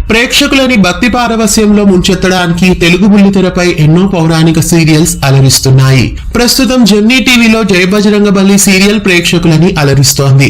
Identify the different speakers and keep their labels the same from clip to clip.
Speaker 1: ప్రేక్షకులని భక్తి పారవస్యంలో ముంచెత్తడానికి తెలుగు బుల్లితెరపై ఎన్నో పౌరాణిక సీరియల్స్ అలరిస్తున్నాయి. ప్రస్తుతం జెమినీ టీవీలో జై బజరంగ బలి సీరియల్ ప్రేక్షకులని అలరిస్తోంది.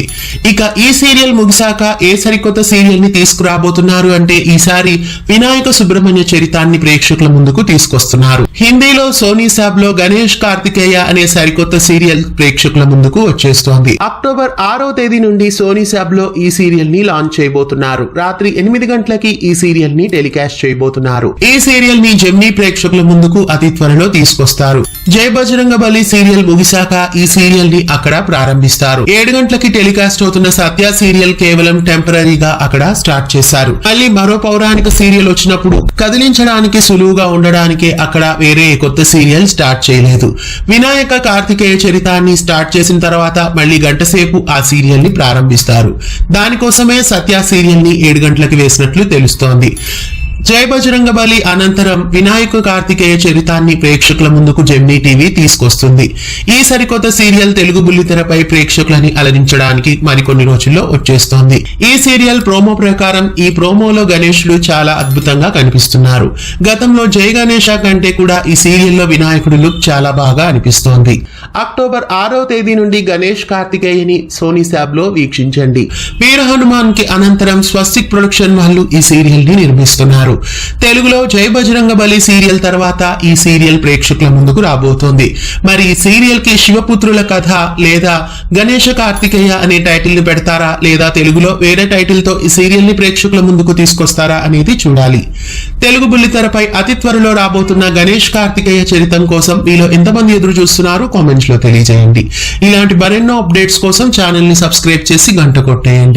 Speaker 1: ఇక ఈ సీరియల్ ముగిశాక ఏ సరికొత్త సీరియల్ ని తీసుకురాబోతున్నారు అంటే ఈసారి వినాయక సుబ్రహ్మణ్య చరితాన్ని ప్రేక్షకుల ముందుకు తీసుకొస్తున్నారు. హిందీలో సోనీ సాబ్ లో గణేష్ కార్తికేయ అనే సరికొత్త సీరియల్ ప్రేక్షకుల ముందుకు వచ్చేస్తోంది. అక్టోబర్ 6వ తేదీ నుండి సోనీ సాబ్ లో ఈ సీరియల్ ని లాంచ్ చేయబోతున్నారు. రాత్రి 8 గంటలకి ఈ సీరియల్ ని టెలికాస్ట్ చేయబోతున్నారు. ఈ సీరియల్ ని జెమినీ ప్రేక్షకుల ముందుకు అతి త్వరలో తీసుకొస్తారు. జై బజరంగ బలి సీరియల్ ముగిశాక ఈ సీరియల్ ని అక్కడ ప్రారంభిస్తారు. 7 గంటలకి టెలికాస్ట్ అవుతున్న సత్య సీరియల్ కేవలం టెంపరీగా అక్కడ స్టార్ట్ చేశారు. మళ్ళీ మరో పౌరాణిక సీరియల్ వచ్చినప్పుడు కదిలించడానికి సులువుగా ఉండడానికే అక్కడ వేరే కొత్త సీరియల్ స్టార్ట్ చేయలేదు. వినాయక కార్తికేయ చరితాన్ని స్టార్ట్ చేసిన తర్వాత మళ్ళీ గంట సేపు ఆ సీరియల్ ని ప్రారంభిస్తారు. దానికోసమే సత్య సీరియల్ ని 7 గంటలకి వేసినట్లు తెలుస్తోంది. జై బజరంగ బలి అనంతరం వినాయక కార్తికేయ చరితాన్ని ప్రేక్షకుల ముందుకు జెమినీ టీవీ తీసుకొస్తుంది. ఈ సరికొత్త సీరియల్ తెలుగు బుల్లితెరపై ప్రేక్షకులని అలరించడానికి మరికొన్ని రోజుల్లో వచ్చేస్తోంది. ఈ సీరియల్ ప్రోమో ప్రకారం ఈ ప్రోమోలో గణేశుడు చాలా అద్భుతంగా కనిపిస్తున్నారు. గతంలో జై గణేష కంటే కూడా ఈ సీరియల్లో వినాయకుడు లుక్ చాలా బాగా అనిపిస్తోంది. అక్టోబర్ 6వ తేదీ నుండి గణేష్ కార్తికేయని సోనీ సాబ్ లో వీక్షించండి. వీర హనుమాన్ కి అనంతరం స్వస్తిక్ ప్రొడక్షన్ వాళ్ళు ఈ సీరియల్ ని నిర్మిస్తున్నారు. తెలుగులో జై బజరంగ బలి సీరియల్ తర్వాత ఈ సీరియల్ ప్రేక్షకుల ముందుకు రాబోతోంది. మరి ఈ సీరియల్ కి శివపుత్రుల కథ లేదా గణేష కార్తికేయ అనే టైటిల్ ని పెడతారా లేదా తెలుగులో వేరే టైటిల్ తో ఈ సీరియల్ ని ప్రేక్షకుల ముందుకు తీసుకొస్తారా అనేది చూడాలి. తెలుగు బుల్లితెరపై అతి త్వరలో రాబోతున్న గణేష్ కార్తికేయ చరితం కోసం మీలో ఎంతమంది ఎదురు చూస్తున్నారు కామెంట్స్ లో తెలియజేయండి. ఇలాంటి మరెన్నో అప్డేట్స్ కోసం ఛానల్ ని సబ్స్క్రైబ్ చేసి గంట కొట్టేయండి.